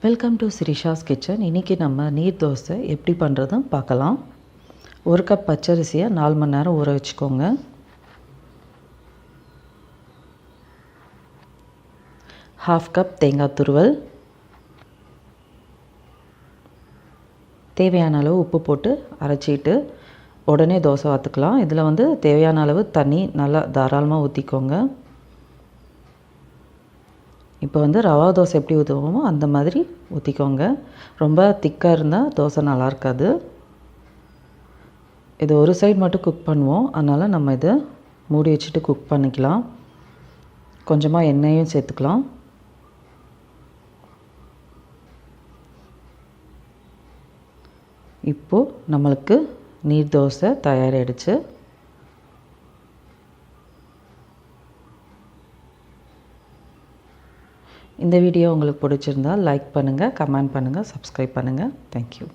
Welcome to Sirisha's kitchen. இன்றைக்கி நம்ம நீர் தோசை எப்படி பண்ணுறதுன்னு பார்க்கலாம். 1 கப் பச்சரிசியை 4 மணி நேரம் ஊற வச்சுக்கோங்க. ½ கப் தேங்காய் துருவல், தேவையான அளவு உப்பு போட்டு அரைச்சிட்டு உடனே தோசை வாத்துக்கலாம். இதில் தேவையான அளவு தண்ணி நல்லா தாராளமாக ஊற்றிக்கோங்க. இப்போ ரவா தோசை எப்படி ஊற்றுவோமோ அந்த மாதிரி ஊற்றிக்கோங்க. ரொம்ப திக்காக இருந்தால் தோசை நல்லா இருக்காது. இது ஒரு சைடு மட்டும் குக் பண்ணுவோம், அதனால் நம்ம இதை மூடி வச்சுட்டு குக் பண்ணிக்கலாம். கொஞ்சமாக எண்ணெயும் சேர்த்துக்கலாம். இப்போது நம்மளுக்கு நீர் தோசை தயாராகிடுச்சு. இந்த வீடியோ உங்களுக்கு பிடிச்சிருந்தால் லைக் பண்ணுங்கள், கமெண்ட் பண்ணுங்கள், சப்ஸ்கிரைப் பண்ணுங்கள். தேங்க்யூ.